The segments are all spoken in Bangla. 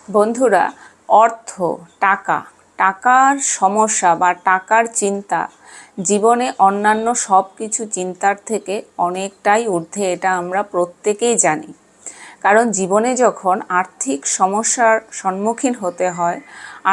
বন্ধুরা, অর্থ, টাকার সমস্যা বা টাকার চিন্তা জীবনে অন্যান্য সব কিছু চিন্তার থেকে অনেকটাই ঊর্ধ্বে, এটা আমরা প্রত্যেকেই জানি। কারণ জীবনে যখন আর্থিক সমস্যার সম্মুখীন হতে হয়,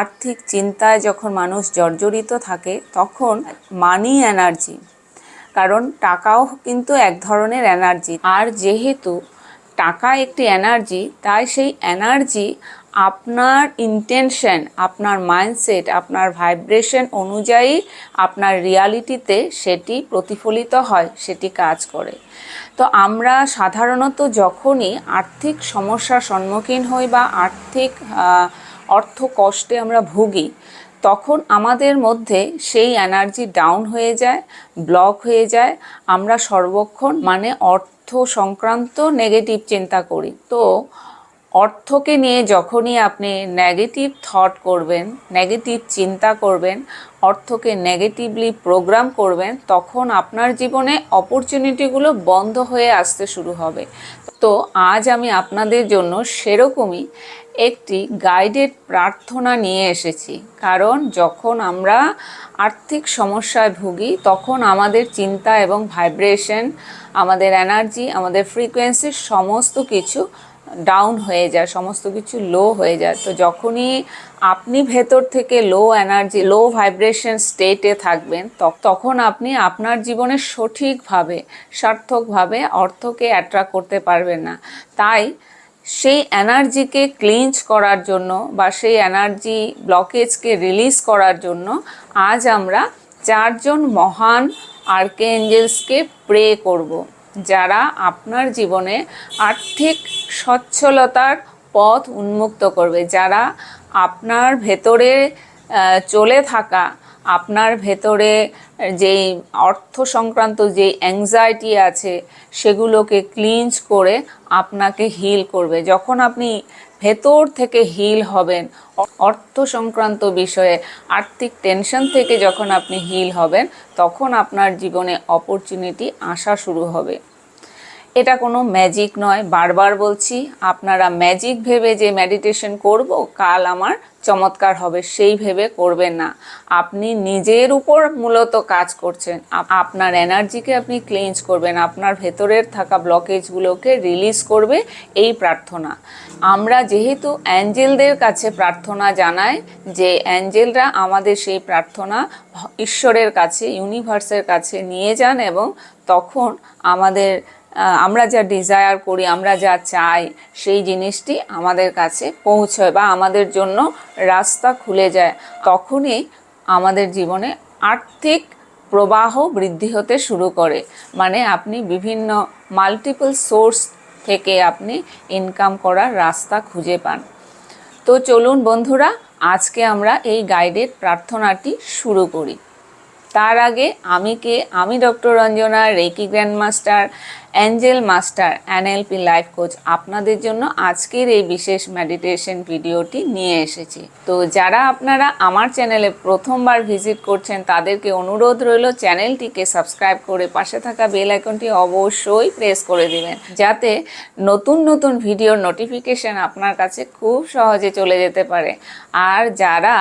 আর্থিক চিন্তায় যখন মানুষ জর্জরিত থাকে, তখন মানি এনার্জি, কারণ টাকাও কিন্তু এক ধরনের এনার্জি, আর যেহেতু টাকা একটি এনার্জি, তাই সেই এনার্জি আপনার ইন্টেনশন, আপনার মাইন্ডসেট, আপনার ভাইব্রেশন অনুযায়ী আপনার রিয়ালিটিতে সেটি প্রতিফলিত হয়, সেটি কাজ করে। তো আমরা সাধারণত যখনই আর্থিক সমস্যার সম্মুখীন হই বা আর্থিক অর্থ কষ্টে আমরা ভুগি, তখন আমাদের মধ্যে সেই এনার্জি ডাউন হয়ে যায়, ব্লক হয়ে যায়। আমরা সর্বক্ষণ অর্থ সংক্রান্ত নেগেটিভ চিন্তা করি। তো অর্থকে নিয়ে যখনই আপনি নেগেটিভ থট করবেন, নেগেটিভ চিন্তা করবেন, অর্থকে নেগেটিভলি প্রোগ্রাম করবেন, তখন আপনার জীবনে অপরচুনিটিগুলো বন্ধ হয়ে আসতে শুরু হবে। তো আজ আমি আপনাদের জন্য সেরকমই একটি গাইডেড প্রার্থনা নিয়ে এসেছি। কারণ যখন আমরা আর্থিক সমস্যায় ভুগি, তখন আমাদের চিন্তা এবং ভাইব্রেশন, আমাদের এনার্জি, আমাদের ফ্রিকোয়েন্সি সমস্ত কিছু ডাউন হয়ে যায়, সমস্ত কিছু লো হয়ে যায়। তো যখনই আপনি ভেতর থেকে লো এনার্জি, লো ভাইব্রেশন স্টেটে থাকবেন, তখন আপনি আপনার জীবনে সঠিকভাবে, সার্থকভাবে অর্থকে অ্যাট্রাক্ট করতে পারবেন না। তাই সেই এনার্জিকে ক্লিনজ করার জন্য বা সেই এনার্জি ব্লকেজকে রিলিজ করার জন্য আজ আমরা 4 জন মহান আর্কএঞ্জেলসকে প্রে করব, যারা আপনার জীবনে আর্থিক সচ্ছলতার পথ উন্মুক্ত করবে, যারা আপনার ভেতরে চলে থাকা, আপনার ভেতরে যেই অর্থ সংক্রান্ত যেই অ্যাংজাইটি আছে, সেগুলোকে ক্লিনজ করে আপনাকে হিল করবে। যখন আপনি ভেতর থেকে হিল হবেন, অর্থ সংক্রান্ত বিষয়ে, আর্থিক টেনশন থেকে যখন আপনি হিল হবেন, তখন আপনার জীবনে অপরচুনিটি আসা শুরু হবে। এটা কোনো ম্যাজিক নয়, বারবার বলছি, আপনারা ম্যাজিক ভেবে যে মেডিটেশন করব, কাল আমার চমৎকার হবে, সেই ভেবে করবেন না। আপনি নিজের উপর মূলত কাজ করছেন, আপনার এনার্জিকে আপনি ক্লিনজ করবেন, আপনার ভেতরের থাকা ব্লকেজগুলোকে রিলিজ করবে এই প্রার্থনা। আমরা যেহেতু অ্যাঞ্জেলদের কাছে প্রার্থনা জানাই, যে অ্যাঞ্জেলরা আমাদের সেই প্রার্থনা ঈশ্বরের কাছে, ইউনিভার্সের কাছে নিয়ে যান, এবং তখন আমরা যা ডিজায়ার করি, আমরা যা চাই, সেই জিনিসটি আমাদের কাছে পৌঁছয় বা আমাদের জন্য রাস্তা খুলে যায়। তখনই আমাদের জীবনে আর্থিক প্রবাহ বৃদ্ধি হতে শুরু করে। আপনি বিভিন্ন মাল্টিপল সোর্স থেকে আপনি ইনকাম করার রাস্তা খুঁজে পান। তো চলুন বন্ধুরা, আজকে আমরা এই গাইডেড প্রার্থনাটি শুরু করি। তার আগে আমি doctor Ranjana, reiki grandmaster, angel master, NLP life coach, আপনাদের জন্য আজকের এই বিশেষ মেডিটেশন ভিডিওটি নিয়ে এসেছি। তো যারা আপনারা আমার চ্যানেলে প্রথমবার ভিজিট করছেন, তাদেরকে অনুরোধ রইল চ্যানেলটিকে সাবস্ক্রাইব করে পাশে থাকা বেল আইকনটি অবশ্যই প্রেস করে দিবেন, যাতে নতুন নতুন ভিডিওর নোটিফিকেশান আপনার কাছে খুব সহজে চলে যেতে পারে। আর যারা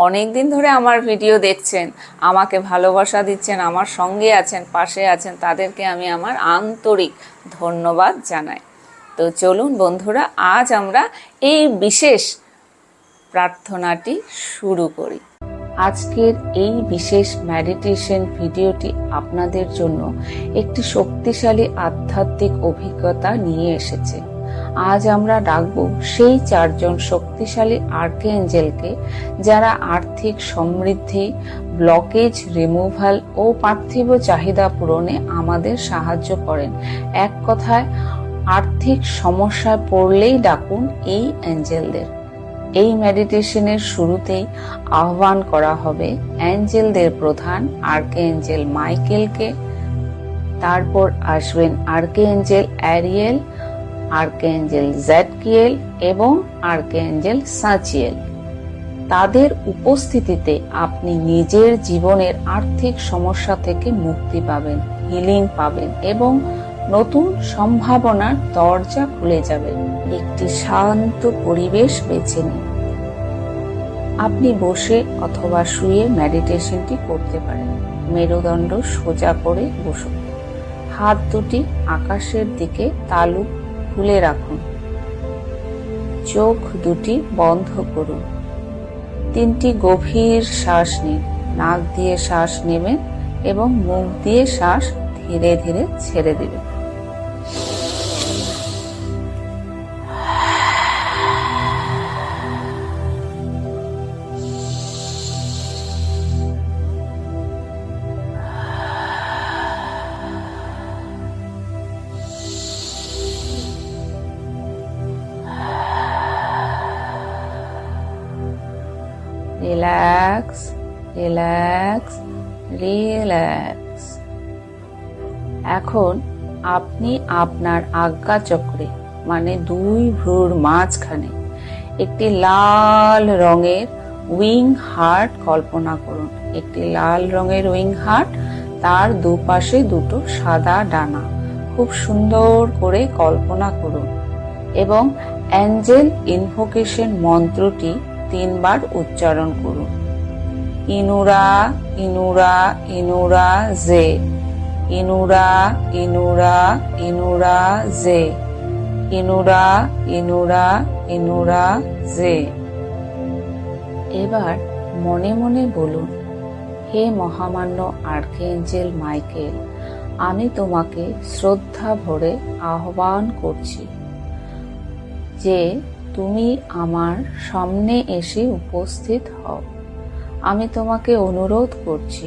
অনেক দিন ধরে আমার ভিডিও দেখছেন, আমাকে ভালোবাসা দিচ্ছেন, আমার সঙ্গে আছেন, পাশে আছেন, তাদেরকে আমি আমার আন্তরিক ধন্যবাদ জানাই। তো চলুন বন্ধুরা, আজ আমরা এই বিশেষ প্রার্থনাটি শুরু করি। আজকের এই বিশেষ মেডিটেশন ভিডিওটি আপনাদের জন্য একটি শক্তিশালী আধ্যাত্মিক অভিজ্ঞতা নিয়ে এসেছে। আজ আমরা ডাকবো সেই 4 জন শক্তিশালী আর্কএঞ্জেলকে, যারা আর্থিক সমৃদ্ধি, ব্লকেজ রিমুভাল ও পার্থিব চাহিদা পূরণে আমাদের সাহায্য করেন। এক কথায়, আর্থিক সমস্যায় পড়লেই ডাকুন এই অ্যাঞ্জেলদের। এই মেডিটেশনের শুরুতেই আহ্বান করা হবে অ্যাঞ্জেলদের প্রধান আর্কএঞ্জেল মাইকেলকে, তারপর আসবেন আর্কএঞ্জেল অ্যারিয়েল, আর্কএঞ্জেল জ্যাডকিয়েল এবং আর্কএঞ্জেল সাচিয়েল। তাদের উপস্থিতিতে আপনি নিজের জীবনের আর্থিক সমস্যা থেকে মুক্তি পাবেন, হিলিং পাবেন এবং নতুন সম্ভাবনার দরজা খুলে যাবে। একটি শান্ত পরিবেশ বেছে নিন। আপনি বসে অথবা শুয়ে মেডিটেশনটি করতে পারেন। মেরুদণ্ড সোজা করে বসুন। হাত দুটি আকাশের দিকে তালু খুলে রাখুন। চোখ দুটি বন্ধ করুন। 3টি গভীর শ্বাস নিন। নাক দিয়ে শ্বাস নেবেন এবং মুখ দিয়ে শ্বাস ধীরে ধীরে ছেড়ে দিবেন। Relax, relax, relax. এখন আপনি আপনার আজ্ঞাচক্রে মানে 2 ভ্রুর মাঝখানে একটি লাল রঙের উইং হার্ট কল্পনা করুন। একটি লাল রঙের উইং হার্ট, তার দুপাশে 2টো সাদা ডানা খুব সুন্দর করে কল্পনা করুন এবং অ্যাঞ্জেল ইনভোকেশন মন্ত্রটি 3 বার উচ্চারণ করুন। ইনুরা, ইনুরা, ইনুরা জে। ইনুরা, ইনুরা, ইনুরা জে। ইনুরা, ইনুরা, ইনুরা জে। এবার মনে মনে বলুন, হে মহামান্য আর্কএঞ্জেল মাইকেল, আমি তোমাকে শ্রদ্ধা ভরে আহ্বান করছি যে তুমি আমার সামনে এসে উপস্থিত হও। আমি তোমাকে অনুরোধ করছি,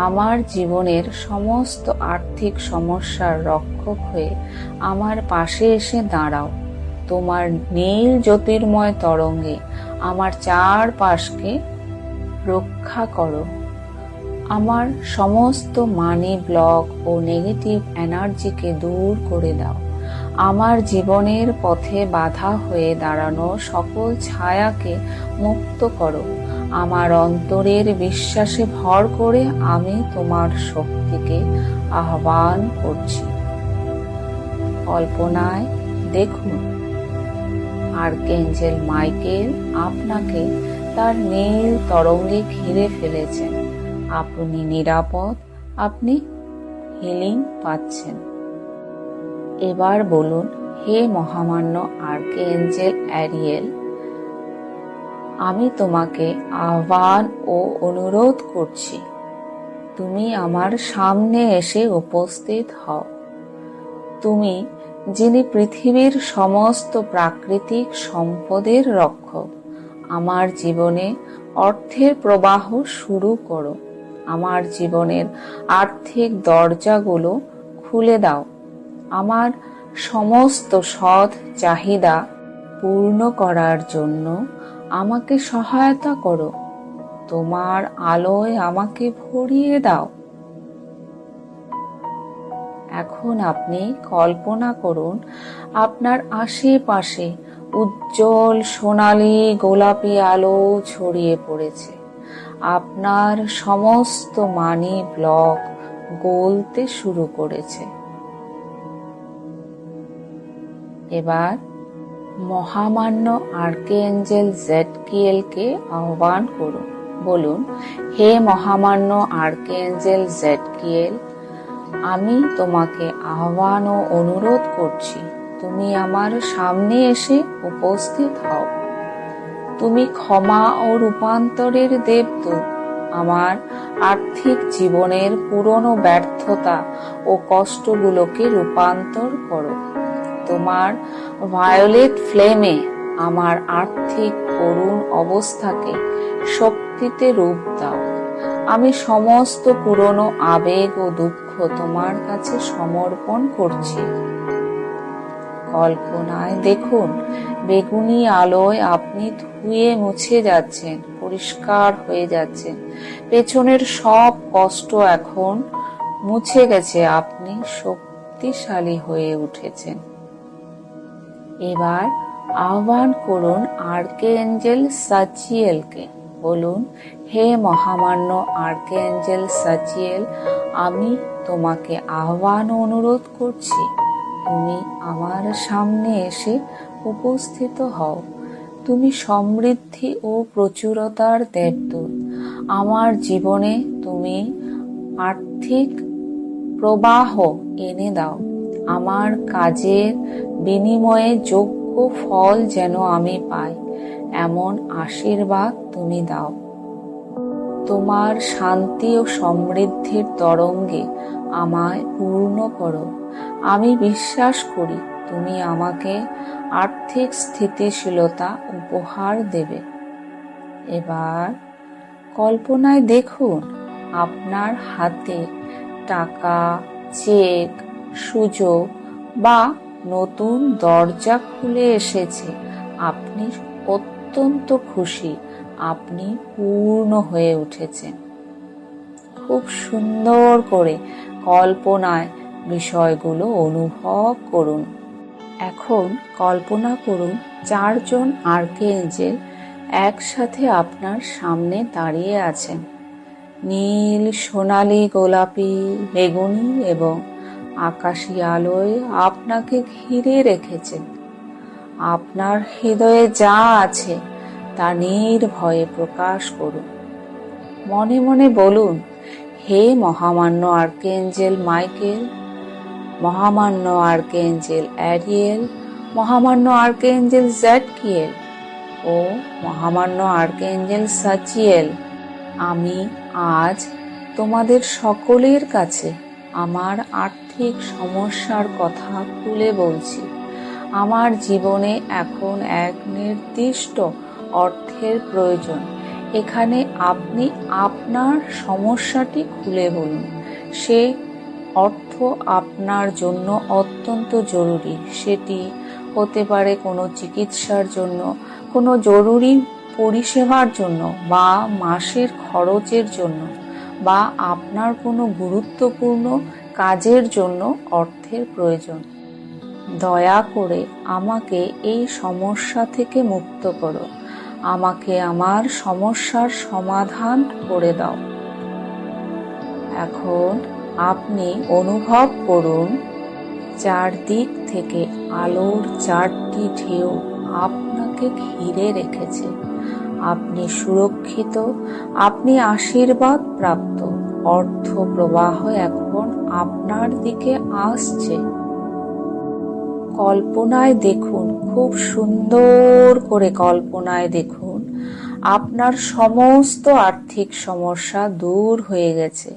আমার জীবনের সমস্ত আর্থিক সমস্যার রক্ষক হয়ে আমার পাশে এসে দাঁড়াও। তোমার নীল জ্যোতির্ময় তরঙ্গে আমার চারপাশকে রক্ষা করো। আমার সমস্ত মানি ব্লক ও নেগেটিভ এনার্জিকে দূর করে দাও। আমার জীবনের পথে বাধা হয়ে দাঁড়ানো সকল ছায়াকে মুক্ত করো। আমার অন্তরের বিশ্বাসে ভর করে আমি তোমার শক্তিকে আহ্বান করছি। কল্পনায় দেখুন, আর্কএঞ্জেল মাইকেল আপনাকে তার নীল তরঙ্গে ঘিরে ফেলেছেন। আপনি নিরাপদ, আপনি হিলিং পাচ্ছেন। এবার বলুন, হে মহামান্য আর্কএঞ্জেল অ্যারিয়েল, আমি তোমাকে আহ্বান ও অনুরোধ করছি, তুমি আমার সামনে এসে উপস্থিত হও। তুমি যিনি পৃথিবীর সমস্ত প্রাকৃতিক সম্পদের রক্ষক, আমার জীবনে অর্থের প্রবাহ শুরু করো। আমার জীবনের আর্থিক দরজাগুলো খুলে দাও। আমার সমস্ত সৎ চাহিদা পূর্ণ করার জন্য আমাকে সহায়তা করো। তোমার আলোয় আমাকে ভরিয়ে দাও। এখন আপনি কল্পনা করুন, আপনার আশেপাশে উজ্জ্বল সোনালী গোলাপি আলো ছড়িয়ে পড়েছে। আপনার সমস্ত মানি ব্লক গলতে শুরু করেছে। এবার মহামান্য আর্কএঞ্জেল জেডকিয়েলকে আহ্বান করুন। বলুন, হে মহামান্য আর্কএঞ্জেল জেডকিয়েল, আমি তোমাকে আহ্বান ও অনুরোধ করছি, তুমি আমার সামনে এসে উপস্থিত হও। তুমি ক্ষমা ও রূপান্তরের দেবদূত। আমার আর্থিক জীবনের পুরনো ব্যর্থতা ও কষ্টগুলোকে রূপান্তর করো। তোমার ভায়োলেট ফ্লেমে আমার আর্থিক করুণ অবস্থাকে শক্তিতে রূপ দাও। আমি সমস্ত পুরনো আবেগ ও দুঃখ তোমার কাছে সমর্পণ করছি। কল্পনায় দেখুন, বেগুনি আলোয় আপনি ধুয়ে মুছে যাচ্ছেন, পরিষ্কার হয়ে যাচ্ছেন। পেছনের সব কষ্ট এখন মুছে গেছে, আপনি শক্তিশালী হয়ে উঠেছেন। এবার আহ্বান করুন আর্কএঞ্জেল সাচিয়েলকে। বলুন, হে মহামান্য আর্কঅ্যাঞ্জেল সাচিয়েল, আমি তোমাকে আহ্বান ও অনুরোধ করছি, তুমি আমার সামনে এসে উপস্থিত হও। তুমি সমৃদ্ধি ও প্রচুরতার দেবদূত। আমার জীবনে তুমি আর্থিক প্রবাহ এনে দাও। আমার কাজের বিনিময়ে যোগ্য ফল যেন আমি পাই, এমন আশীর্বাদ তুমি দাও। তোমার শান্তি ও সমৃদ্ধির তরঙ্গে আমায় পূর্ণ করো। আমি বিশ্বাস করি তুমি আমাকে আর্থিক স্থিতিশীলতা উপহার দেবে। এবার কল্পনায় দেখুন, আপনার হাতে টাকা, চেক, সুযোগ বা নতুন দরজা খুলে এসেছে। আপনি অত্যন্ত খুশি, আপনি পূর্ণ হয়ে উঠেছেন। খুব সুন্দর করে কল্পনায় বিষয়গুলো অনুভব করুন। এখন কল্পনা করুন 4 জন আর্কঅ্যাঞ্জেল একসাথে আপনার সামনে দাঁড়িয়ে আছেন। নীল, সোনালী, গোলাপি, বেগুনি এবং আকাশী আলোয় আপনাকে ঘিরে রেখেছেন। আপনার হৃদয়ে যা আছে তা নির্ভয়ে প্রকাশ করুন। মনে মনে বলুন, হে মহামান্য আর্কঅ্যাঞ্জেল মাইকেল, মহামান্য আর্কঅ্যাঞ্জেল অ্যারিয়েল, মহামান্য আর্কঅ্যাঞ্জেল জ্যাডকিয়েল ও মহামান্য আর্কঅ্যাঞ্জেল সাচিয়েল, আমি আজ তোমাদের সকলের কাছে আমার আর্থিক সমস্যার কথা খুলে বলছি। আমার জীবনে এখন এক নির্দিষ্ট অর্থের প্রয়োজন। এখানে আপনি আপনার সমস্যাটি খুলে বলুন। সে অর্থ আপনার জন্য অত্যন্ত জরুরি। সেটি হতে পারে কোনো চিকিৎসার জন্য, কোনো জরুরি পরিষেবার জন্য, বা মাসের খরচের জন্য, বা আপনার কোনো গুরুত্বপূর্ণ কাজের জন্য অর্থের প্রয়োজন। দয়া করে আমাকে এই সমস্যা থেকে মুক্ত করো। আমাকে আমার সমস্যার সমাধান করে দাও। এখন আপনি অনুভব করুন, চারদিক থেকে আলোর 4টি ঢেউ আপনাকে ঘিরে রেখেছে। আপনি সুরক্ষিত, আপনি আশীর্বাদ প্রাপ্ত। অর্থ প্রবাহ এখন আপনার দিকে আসছে। কল্পনায় দেখুন, খুব সুন্দর করে কল্পনায় দেখুন, আপনার সমস্ত আর্থিক সমস্যা দূর হয়ে গেছে।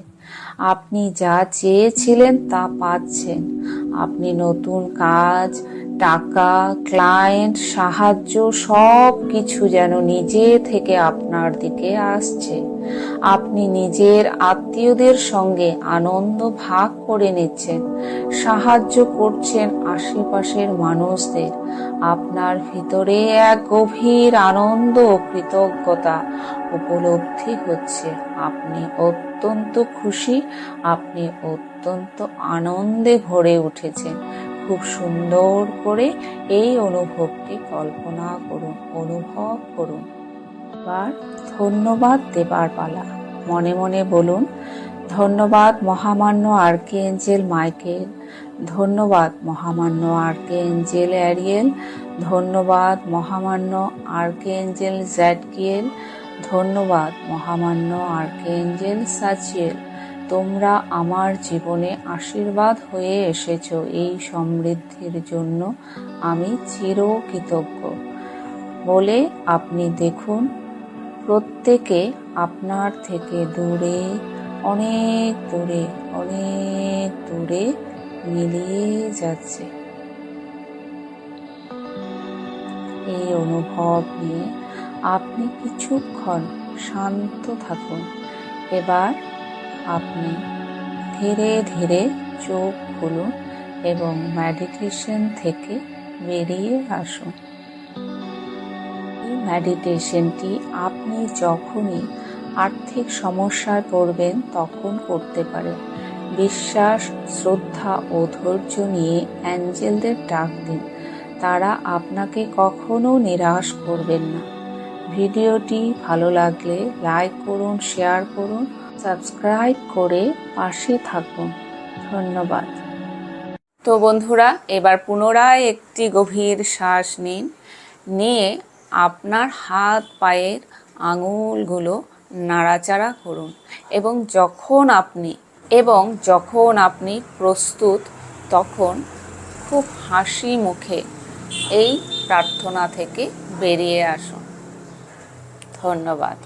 আপনি যা চেয়েছিলেন তা পাচ্ছেন। আপনি নতুন কাজ, টাকা, ক্লায়েন্ট, সাহায্য সব কিছু যেন নিজে থেকে আপনার দিকে আসছে। আপনি নিজের আত্মীয়দের সঙ্গে আনন্দ ভাগ করে নিচ্ছেন, সাহায্য করছেন আশেপাশের মানুষদের। আপনার ভিতরে এক গভীর আনন্দ ও কৃতজ্ঞতা উপলব্ধি হচ্ছে। আপনি অত্যন্ত খুশি, আপনি অত্যন্ত আনন্দে ভরে উঠেছেন। খুব সুন্দর করে এই অনুভবটি কল্পনা করুন, অনুভব করুন। এবার ধন্যবাদ দেবার পালা। মনে মনে বলুন, ধন্যবাদ মহামান্য আর্কঅ্যাঞ্জেল মাইকেল, ধন্যবাদ মহামান্য আর্কঅ্যাঞ্জেল অ্যারিয়েল, ধন্যবাদ মহামান্য আর্কঅ্যাঞ্জেল জ্যাডকিয়েল, ধন্যবাদ মহামান্য আর্কঅ্যাঞ্জেল সাচিয়েল। তোমরা আমার জীবনে আশীর্বাদ হয়ে এসেছো। এই সমৃদ্ধির জন্য আমি চিরকৃতজ্ঞ। বলে আপনি দেখুন, প্রত্যেকে আপনার থেকে দূরে, অনেক দূরে, অনেক দূরে মিলিয়ে যাচ্ছে। এই অনুভব নিয়ে আপনি কিছুক্ষণ শান্ত থাকুন। এবার আপনি ধীরে ধীরে চোখ খুলুন এবং মেডিটেশন থেকে বেরিয়ে আসুন। এই মেডিটেশনটি আপনি যখনই আর্থিক সমস্যায় পড়বেন তখন করতে পারেন। বিশ্বাস, শ্রদ্ধা ও ধৈর্য নিয়ে অ্যাঞ্জেলদের ডাক দিন। তারা আপনাকে কখনো নিরাশ করবেন না। ভিডিওটি ভালো লাগলে লাইক করুন, শেয়ার করুন, সাবস্ক্রাইব করে পাশে থাকুন। ধন্যবাদ। তো বন্ধুরা, এবার পুনরায় একটি গভীর শ্বাস নিন। নিয়ে আপনার হাত পায়ের আঙুলগুলো নাড়াচাড়া করুন এবং যখন আপনি প্রস্তুত তখন খুব হাসি মুখে এই প্রার্থনা থেকে বেরিয়ে আসুন। ধন্যবাদ।